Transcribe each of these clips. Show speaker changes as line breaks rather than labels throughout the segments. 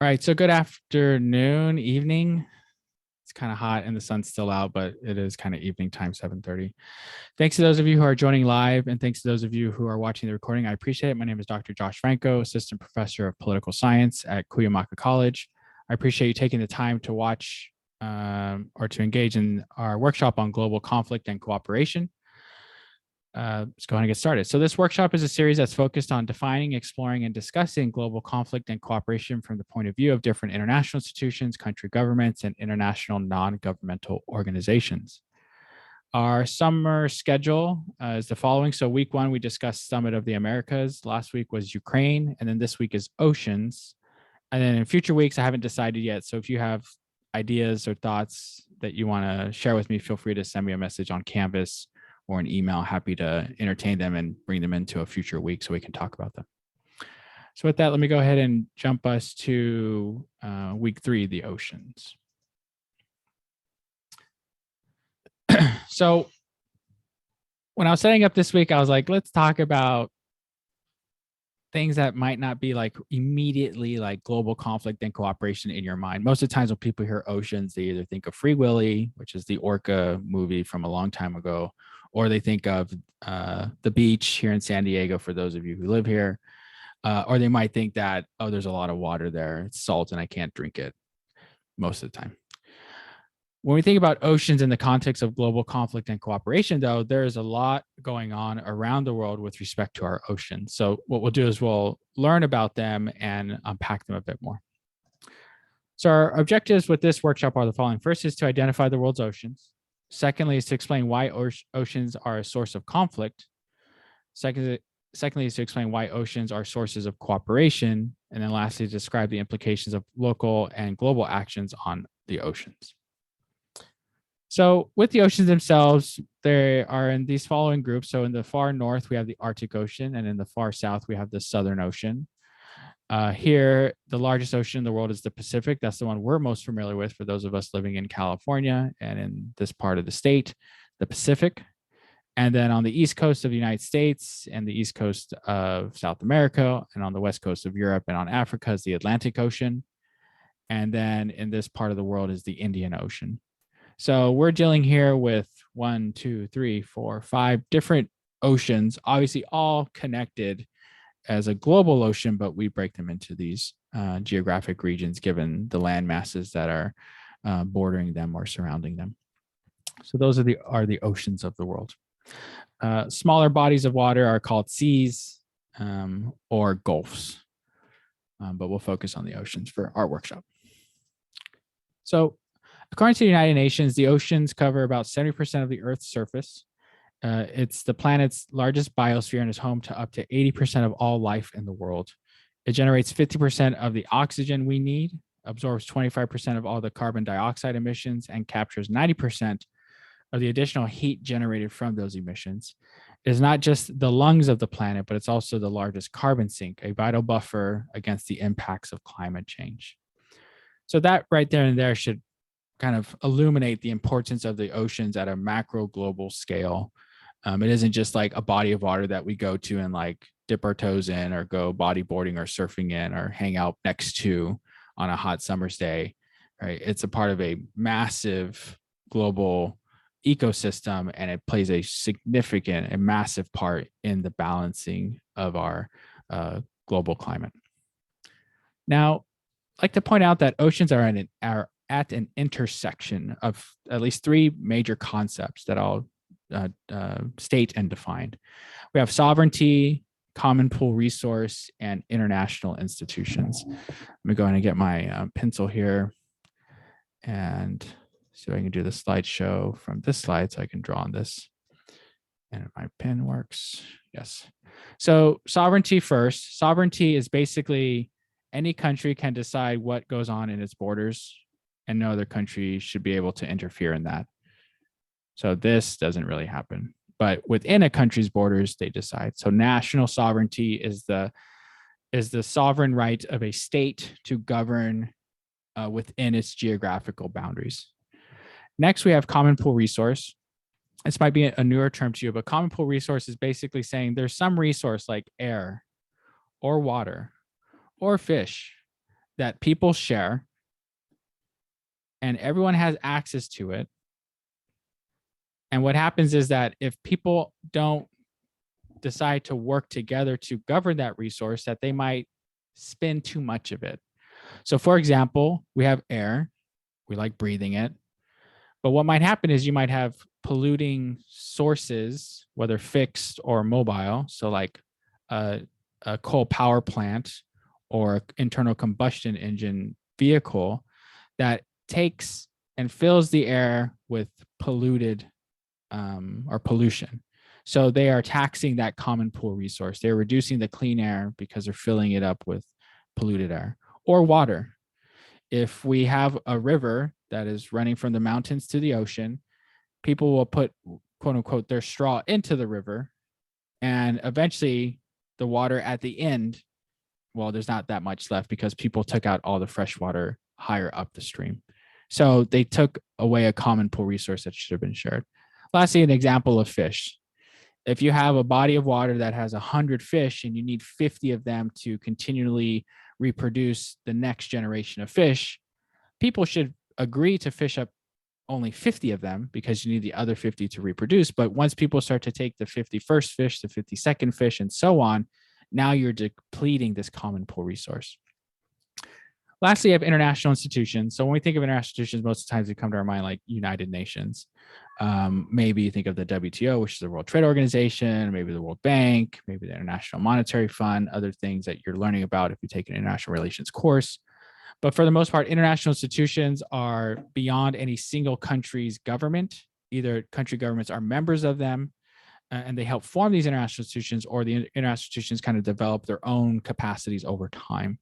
All right, so good afternoon, evening. It's kind of hot and the sun's still out, but it is kind of evening time, 7:30. Thanks to those of you who are joining live, and thanks to those of you who are watching the recording. I appreciate it. My name is Dr. Josh Franco, Assistant Professor of Political Science at Cuyamaca College. I appreciate you taking the time to watch or to engage in our workshop on global conflict and cooperation. Let's go ahead and get started. So this workshop is a series that's focused on defining, exploring, and discussing global conflict and cooperation from the point of view of different international institutions, country governments, and international non-governmental organizations. Our summer schedule is the following. So week one, we discussed Summit of the Americas. Last week was Ukraine, and then this week is oceans. And then in future weeks, I haven't decided yet. So if you have ideas or thoughts that you want to share with me, feel free to send me a message on Canvas or an email. Happy to entertain them and bring them into a future week so we can talk about them. So with that, let me go ahead and jump us to week three, the oceans. So when I was setting up this week, I was like, let's talk about things that might not be like immediately like global conflict and cooperation in your mind. Most of the times when people hear oceans, they either think of Free Willy, which is the orca movie from a long time ago, or they think of the beach here in San Diego for those of you who live here, or they might think that, oh, there's a lot of water there, it's salt and I can't drink it most of the time. When we think about oceans in the context of global conflict and cooperation, though, there's a lot going on around the world with respect to our oceans. So what we'll do is we'll learn about them and unpack them a bit more. So our objectives with this workshop are the following. First is to identify the world's oceans. Secondly is to explain why oceans are a source of conflict. Secondly is to explain why oceans are sources of cooperation. And then lastly, describe the implications of local and global actions on the oceans. So with the oceans themselves, they are in these following groups. So in the far north, we have the Arctic Ocean, and in the far south, we have the Southern Ocean. Here, the largest ocean in the world is the Pacific. That's the one we're most familiar with for those of us living in California and in this part of the state, the Pacific. And then on the east coast of the United States and the east coast of South America and on the west coast of Europe and on Africa is the Atlantic Ocean. And then in this part of the world is the Indian Ocean. So we're dealing here with 1, 2, 3, 4, 5 different oceans, obviously all connected as a global ocean, but we break them into these geographic regions given the land masses that are bordering them or surrounding them. So those are the oceans of the world. Smaller bodies of water are called seas or gulfs, but we'll focus on the oceans for our workshop. So according to the United Nations, the oceans cover about 70% of the Earth's surface. It's the planet's largest biosphere and is home to up to 80% of all life in the world. It generates 50% of the oxygen we need, absorbs 25% of all the carbon dioxide emissions, and captures 90% of the additional heat generated from those emissions. It is not just the lungs of the planet, but it's also the largest carbon sink, a vital buffer against the impacts of climate change. So that right there and there should kind of illuminate the importance of the oceans at a macro global scale. It isn't just like a body of water that we go to and like dip our toes in or go bodyboarding or surfing in or hang out next to on a hot summer's day, right? It's a part of a massive global ecosystem, and it plays a significant and massive part in the balancing of our global climate. Now, I'd like to point out that oceans are at an intersection of at least 3 major concepts that I'll state and define. We have sovereignty, common pool resource, and international institutions. Let me go ahead and get my pencil here and see if I can do the slideshow from this slide so I can draw on this. And if my pen works, yes. So sovereignty first. Sovereignty is basically any country can decide what goes on in its borders, and no other country should be able to interfere in that. So this doesn't really happen, but within a country's borders, they decide. So national sovereignty is the sovereign right of a state to govern within its geographical boundaries. Next, we have common pool resource. This might be a newer term to you, but common pool resource is basically saying there's some resource like air or water or fish that people share, and everyone has access to it. And what happens is that if people don't decide to work together to govern that resource, that they might spend too much of it. So for example, we have air, we like breathing it. But what might happen is you might have polluting sources, whether fixed or mobile. So like a coal power plant or internal combustion engine vehicle that takes and fills the air with polluted or pollution. So they are taxing that common pool resource. They're reducing the clean air because they're filling it up with polluted air. Or water. If we have a river that is running from the mountains to the ocean, people will put, quote unquote, their straw into the river. And eventually the water at the end, well, there's not that much left because people took out all the fresh water higher up the stream. So they took away a common pool resource that should have been shared. Lastly, an example of fish. If you have a body of water that has 100 fish and you need 50 of them to continually reproduce the next generation of fish, people should agree to fish up only 50 of them because you need the other 50 to reproduce. But once people start to take the 51st fish, the 52nd fish, and so on, now you're depleting this common pool resource. Lastly, you have international institutions. So when we think of international institutions, most of the times we come to our mind like United Nations. Maybe you think of the WTO, which is the World Trade Organization, maybe the World Bank, maybe the International Monetary Fund, other things that you're learning about if you take an international relations course. But for the most part, international institutions are beyond any single country's government. Either country governments are members of them and they help form these international institutions, or the international institutions kind of develop their own capacities over time.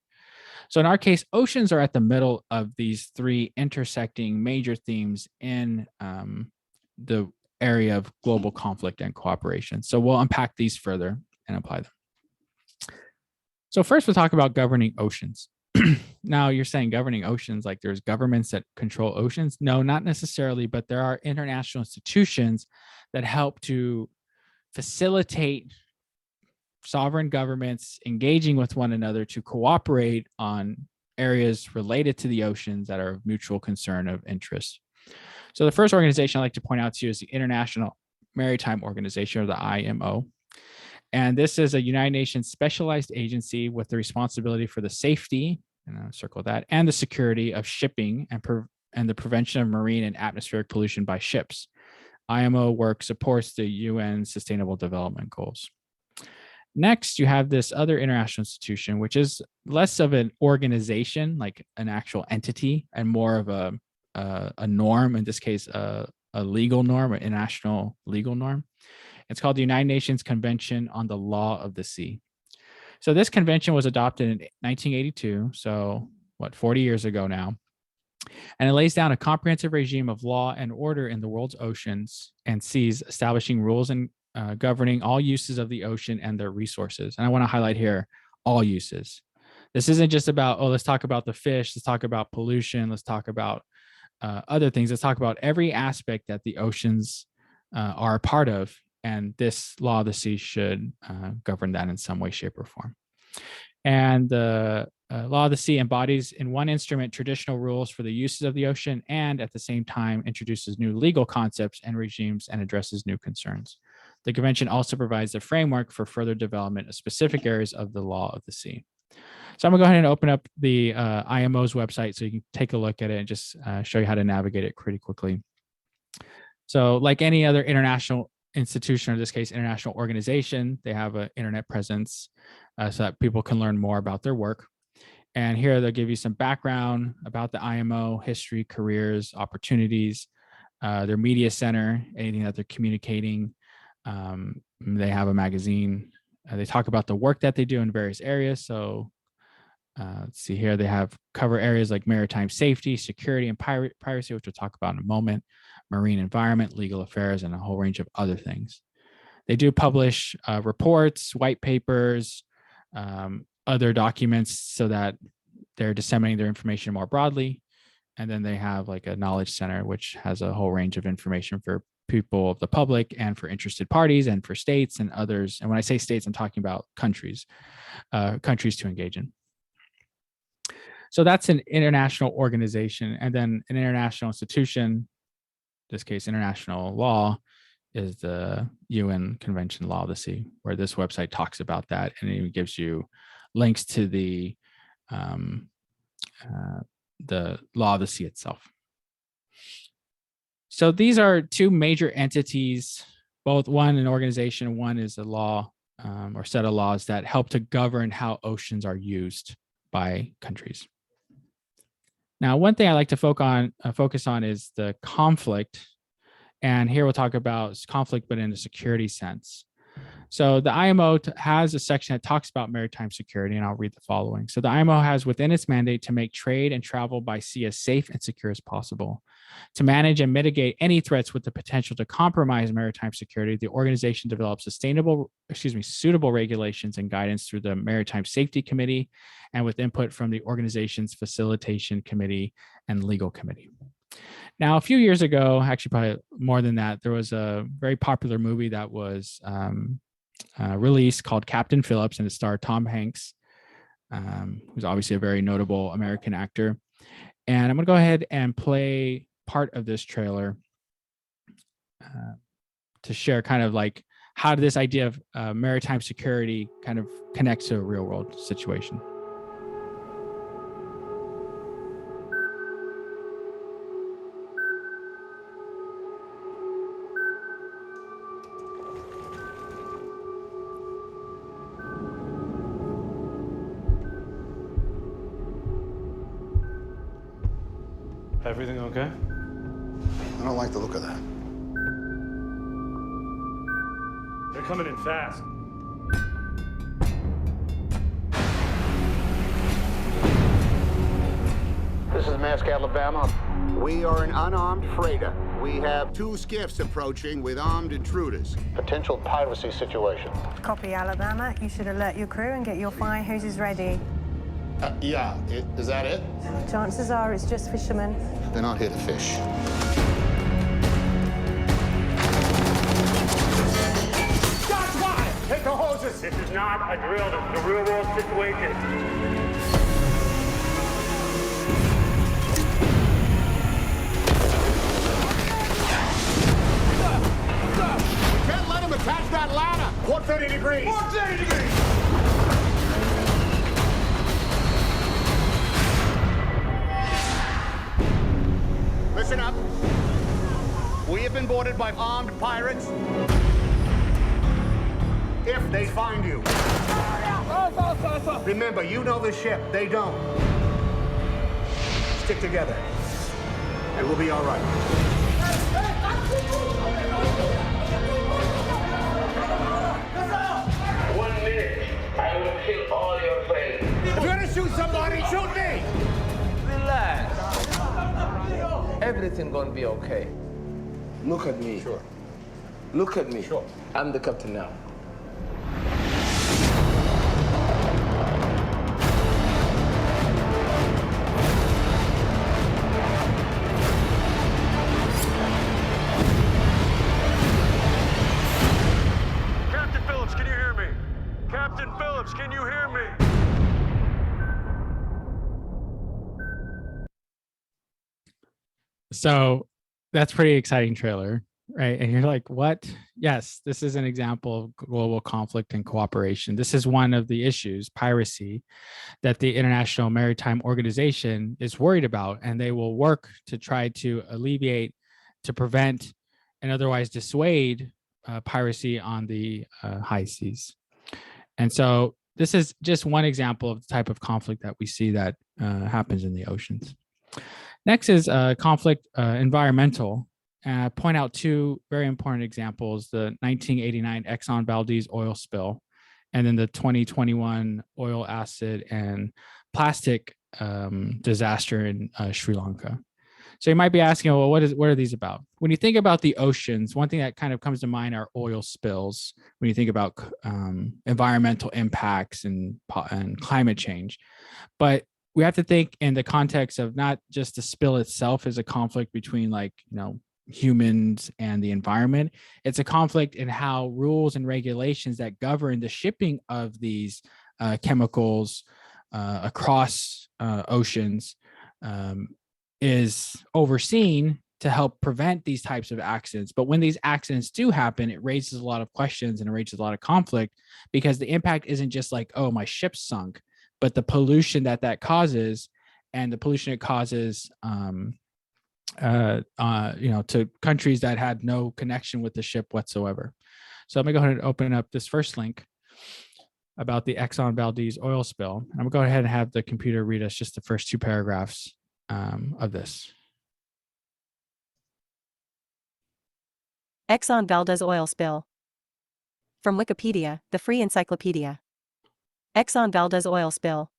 So in our case, oceans are at the middle of these three intersecting major themes in the area of global conflict and cooperation. So we'll unpack these further and apply them. So first we'll talk about governing oceans. Now you're saying governing oceans, like there's governments that control oceans? No, not necessarily, but there are international institutions that help to facilitate sovereign governments engaging with one another to cooperate on areas related to the oceans that are of mutual concern of interest. So the first organization I'd like to point out to you is the International Maritime Organization, or the IMO. And this is a United Nations specialized agency with the responsibility for the safety, and I'll circle that, and the security of shipping and the prevention of marine and atmospheric pollution by ships. IMO work supports the UN Sustainable Development Goals. Next, you have this other international institution, which is less of an organization, like an actual entity, and more of a norm, in this case, a legal norm, an international legal norm. It's called the United Nations Convention on the Law of the Sea. So this convention was adopted in 1982, so 40 years ago now. And it lays down a comprehensive regime of law and order in the world's oceans and seas, establishing rules and governing all uses of the ocean and their resources. And I want to highlight here all uses. This isn't just about, let's talk about the fish, let's talk about pollution, let's talk about other things. Let's talk about every aspect that the oceans are a part of. And this law of the sea should govern that in some way, shape, or form. And the law of the sea embodies in one instrument traditional rules for the uses of the ocean, and at the same time introduces new legal concepts and regimes and addresses new concerns. The convention also provides the framework for further development of specific areas of the law of the sea. So I'm gonna go ahead and open up the IMO's website so you can take a look at it and just show you how to navigate it pretty quickly. So like any other international institution, or in this case, international organization, they have an internet presence so that people can learn more about their work. And here they'll give you some background about the IMO, history, careers, opportunities, their media center, anything that they're communicating. They have a magazine. They talk about the work that they do in various areas. So let's see here, they have cover areas like maritime safety, security, and piracy, which we'll talk about in a moment, marine environment, legal affairs, and a whole range of other things. They do publish reports, white papers, other documents so that they're disseminating their information more broadly. And then they have like a knowledge center, which has a whole range of information for people of the public and for interested parties and for states and others. And when I say states, I'm talking about countries to engage in. So that's an international organization. And then an international institution, in this case, international law, is the UN Convention Law of the Sea, where this website talks about that, and it even gives you links to the law of the sea itself. So these are two major entities, both one an organization, one is a law or set of laws that help to govern how oceans are used by countries. Now, one thing I like to focus on is the conflict. And here we'll talk about conflict, but in a security sense. So the IMO has a section that talks about maritime security, and I'll read the following. So the IMO has within its mandate to make trade and travel by sea as safe and secure as possible. To manage and mitigate any threats with the potential to compromise maritime security, the organization develops suitable regulations and guidance through the Maritime Safety Committee and with input from the organization's Facilitation Committee and Legal Committee. Now, a few years ago, actually probably more than that, there was a very popular movie that was released called Captain Phillips, and it starred Tom Hanks, who's obviously a very notable American actor. And I'm going to go ahead and play part of this trailer to share kind of like how this idea of maritime security kind of connects to a real world situation.
Everything okay?
I don't like the look of that.
They're coming in fast.
This is Maersk, Alabama. We are an unarmed freighter. We have 2 skiffs approaching with armed intruders. Potential piracy situation.
Copy, Alabama. You should alert your crew and get your fire hoses ready.
Yeah, is that it?
Chances are it's just fishermen.
They're not here to fish.
Shots fired! Take the hoses!
This is not a drill. This is a real-world situation.
Can't let him attach that ladder! 130 degrees! 130 degrees! Listen up. We have been boarded by armed pirates. If they find you. Remember, you know the ship. They don't. Stick together. And we'll be all right.
1 minute, I will kill all your friends.
If you're gonna shoot somebody, shoot me!
Relax. Everything gonna be okay.
Look at me.
Sure.
Look at me.
Sure.
I'm the captain now.
Captain Phillips, can you hear me? Captain Phillips, can you hear me?
So that's pretty exciting trailer, right? And you're like, what? Yes, this is an example of global conflict and cooperation. This is one of the issues, piracy, that the International Maritime Organization is worried about, and they will work to try to alleviate, to prevent, and otherwise dissuade piracy on the high seas. And so this is just one example of the type of conflict that we see that happens in the oceans. Next is conflict environmental. Point out 2 very important examples: the 1989 Exxon Valdez oil spill, and then the 2021 oil, acid, and plastic disaster in Sri Lanka. So you might be asking, well, what are these about? When you think about the oceans, one thing that kind of comes to mind are oil spills. When you think about environmental impacts and climate change, but we have to think in the context of not just the spill itself as a conflict between humans and the environment. It's a conflict in how rules and regulations that govern the shipping of these chemicals across oceans is overseen to help prevent these types of accidents. But when these accidents do happen, it raises a lot of questions and it raises a lot of conflict, because the impact isn't just like, oh, my ship sunk, but the pollution that causes, and the pollution it causes, to countries that had no connection with the ship whatsoever. So I'm gonna go ahead and open up this first link about the Exxon Valdez oil spill. I'm gonna go ahead and have the computer read us just the first two paragraphs of this.
Exxon Valdez oil spill. From Wikipedia, the free encyclopedia. Exxon Valdez oil spill.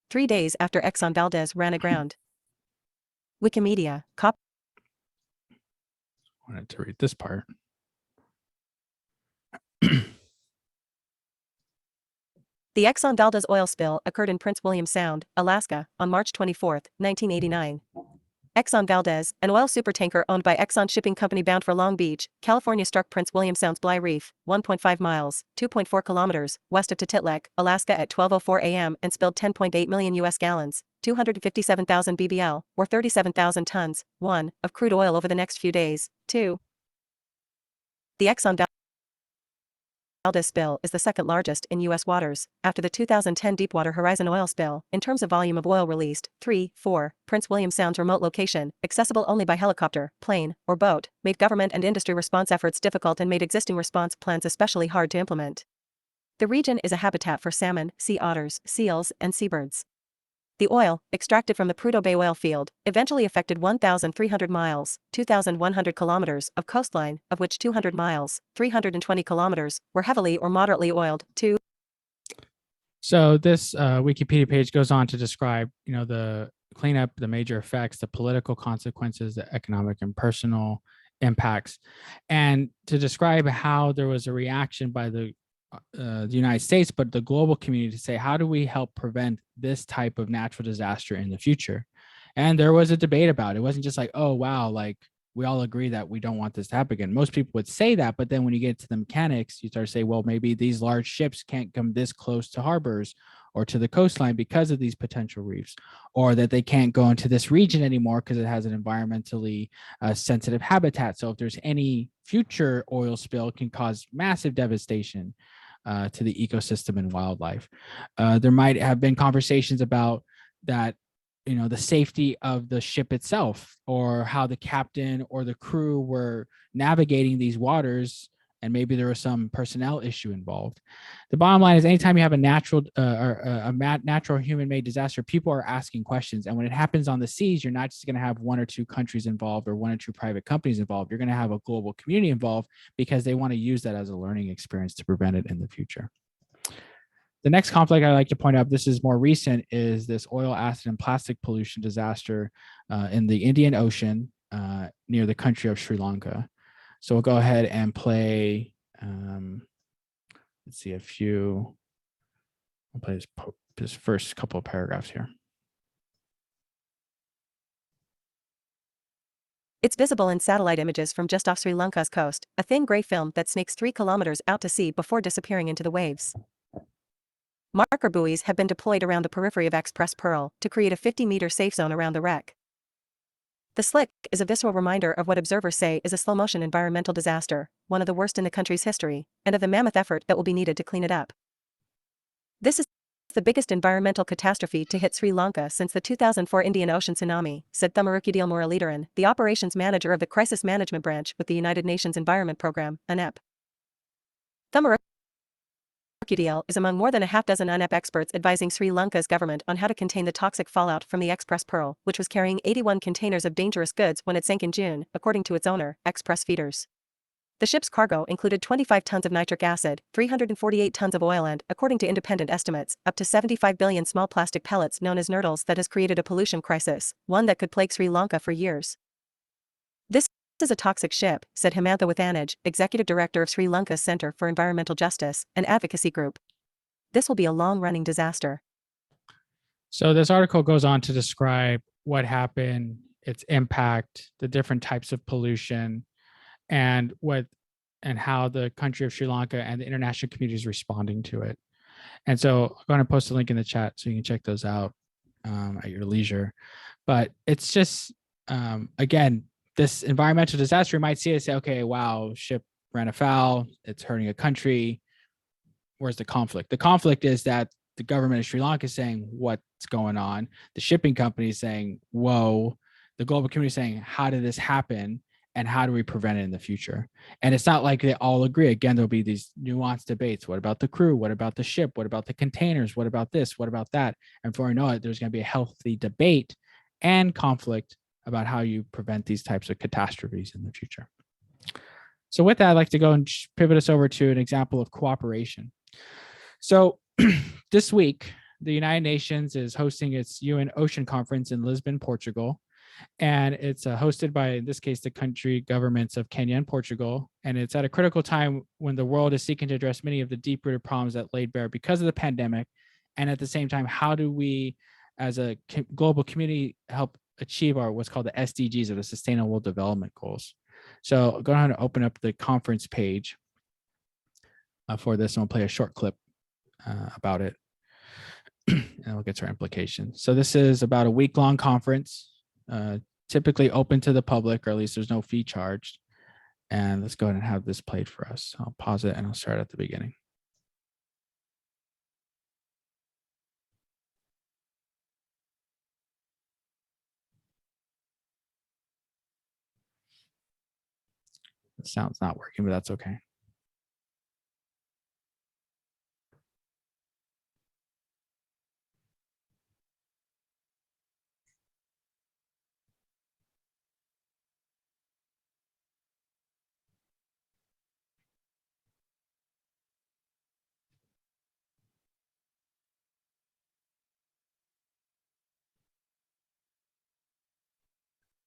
3 days after Exxon Valdez ran aground. Wikimedia,
I wanted to read this part.
The Exxon Valdez oil spill occurred in Prince William Sound, Alaska, on March 24, 1989. Exxon Valdez, an oil supertanker owned by Exxon Shipping Company bound for Long Beach, California, struck Prince William Sound's Bligh Reef, 1.5 miles, 2.4 kilometers, west of Tititlek, Alaska at 12:04 a.m. and spilled 10.8 million U.S. gallons, 257,000 bbl, or 37,000 tons, 1, of crude oil over the next few days. 2. The Exxon Valdez spill is the second largest in U.S. waters, after the 2010 Deepwater Horizon oil spill, in terms of volume of oil released. 3. 4. Prince William Sound's remote location, accessible only by helicopter, plane, or boat, made government and industry response efforts difficult and made existing response plans especially hard to implement. The region is a habitat for salmon, sea otters, seals, and seabirds. The oil, extracted from the Prudhoe Bay oil field, eventually affected 1,300 miles, 2,100 kilometers, of coastline, of which 200 miles, 320 kilometers, were heavily or moderately oiled. 2.
So this Wikipedia page goes on to describe, the cleanup, the major effects, the political consequences, the economic and personal impacts, and to describe how there was a reaction by the United States, but the global community, to say, how do we help prevent this type of natural disaster in the future? And there was a debate about it. It wasn't just like, oh, wow, like we all agree that we don't want this to happen again. Most people would say that, but then when you get to the mechanics, you start to say, well, maybe these large ships can't come this close to harbors or to the coastline because of these potential reefs, or that they can't go into this region anymore because it has an environmentally sensitive habitat. So if there's any future oil spill, it can cause massive devastation to the ecosystem and wildlife. There might have been conversations about that, the safety of the ship itself, or how the captain or the crew were navigating these waters, and maybe there was some personnel issue involved. The bottom line is, anytime you have a natural natural human-made disaster, people are asking questions. And when it happens on the seas, you're not just going to have one or two countries involved or one or two private companies involved. You're going to have a global community involved, because they want to use that as a learning experience to prevent it in the future. The next conflict I like to point out, this is more recent, is this oil, acid, and plastic pollution disaster in the Indian Ocean near the country of Sri Lanka. So we'll go ahead and play, let's see, I'll play this first couple of paragraphs here.
It's visible in satellite images from just off Sri Lanka's coast, a thin gray film that snakes 3 kilometers out to sea before disappearing into the waves. Marker buoys have been deployed around the periphery of Express Pearl to create a 50-meter safe zone around the wreck. The slick is a visceral reminder of what observers say is a slow-motion environmental disaster, one of the worst in the country's history, and of the mammoth effort that will be needed to clean it up. This is the biggest environmental catastrophe to hit Sri Lanka since the 2004 Indian Ocean tsunami, said Thamarukudil Muralidharan, the operations manager of the Crisis Management Branch with the United Nations Environment Program, UNEP. Thamarukudil is among more than a half-dozen UNEP experts advising Sri Lanka's government on how to contain the toxic fallout from the Express Pearl, which was carrying 81 containers of dangerous goods when it sank in June, according to its owner, Express Feeders. The ship's cargo included 25 tons of nitric acid, 348 tons of oil and, according to independent estimates, up to 75 billion small plastic pellets known as nurdles that has created a pollution crisis, one that could plague Sri Lanka for years. This is a toxic ship, said Hemantha Withanage, executive director of Sri Lanka's Center for Environmental Justice, an advocacy group. This will be a long-running disaster.
So this article goes on to describe what happened, its impact, the different types of pollution, and how the country of Sri Lanka and the international community is responding to it. And so I'm going to post a link in the chat so you can check those out at your leisure. But it's just, again, this environmental disaster, you might see it and say, okay, wow, ship ran afoul, it's hurting a country. Where's the conflict? The conflict is that the government of Sri Lanka is saying what's going on. The shipping company is saying, whoa. The global community is saying, how did this happen? And how do we prevent it in the future? And it's not like they all agree. Again, there'll be these nuanced debates. What about the crew? What about the ship? What about the containers? What about this? What about that? And before you know it, there's going to be a healthy debate and conflict about how you prevent these types of catastrophes in the future. So with that, I'd like to go and pivot us over to an example of cooperation. So this week, the United Nations is hosting its UN Ocean Conference in Lisbon, Portugal. And it's hosted by, in this case, the country governments of Kenya and Portugal. And it's at a critical time when the world is seeking to address many of the deep-rooted problems that laid bare because of the pandemic. And at the same time, how do we, as a global community, help achieve our what's called the SDGs, or the Sustainable Development Goals? So go ahead and open up the conference page for this, and we'll play a short clip about it, and we'll get to our implications. So this is about a week-long conference. Typically open to the public, or at least there's no fee charged. And let's go ahead and have this played for us. I'll pause it and I'll start at the beginning. The sound's not working, but that's okay.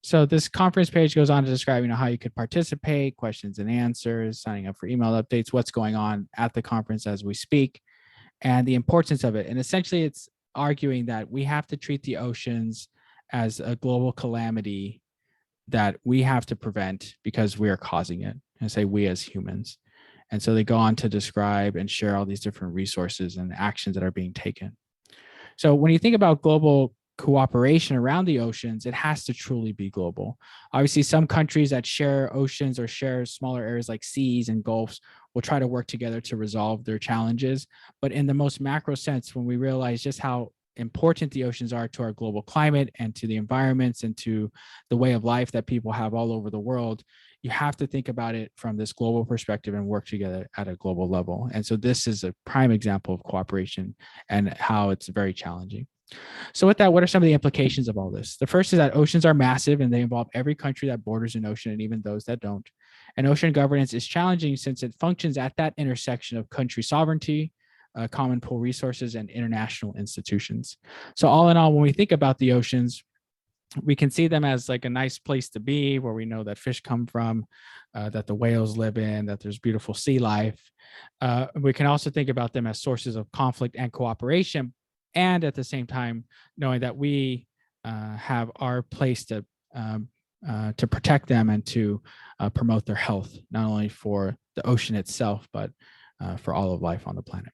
So this conference page goes on to describe, how you could participate, questions and answers, signing up for email updates, what's going on at the conference as we speak, and the importance of it. And essentially, it's arguing that we have to treat the oceans as a global calamity that we have to prevent because we are causing it. And say we as humans. And so they go on to describe and share all these different resources and actions that are being taken. So when you think about global cooperation around the oceans, it has to truly be global. Obviously, some countries that share oceans or share smaller areas like seas and gulfs will try to work together to resolve their challenges. But in the most macro sense, when we realize just how important the oceans are to our global climate and to the environments and to the way of life that people have all over the world, you have to think about it from this global perspective and work together at a global level. And so this is a prime example of cooperation and how it's very challenging. So with that, what are some of the implications of all this? The first is that oceans are massive and they involve every country that borders an ocean and even those that don't. And ocean governance is challenging since it functions at that intersection of country sovereignty, common pool resources, and international institutions. So all in all, when we think about the oceans, we can see them as like a nice place to be where we know that fish come from, that the whales live in, that there's beautiful sea life. We can also think about them as sources of conflict and cooperation. And at the same time, knowing that we have our place to protect them and to promote their health, not only for the ocean itself, but for all of life on the planet.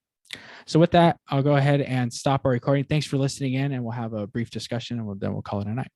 So with that, I'll go ahead and stop our recording. Thanks for listening in, and we'll have a brief discussion, and then we'll call it a night.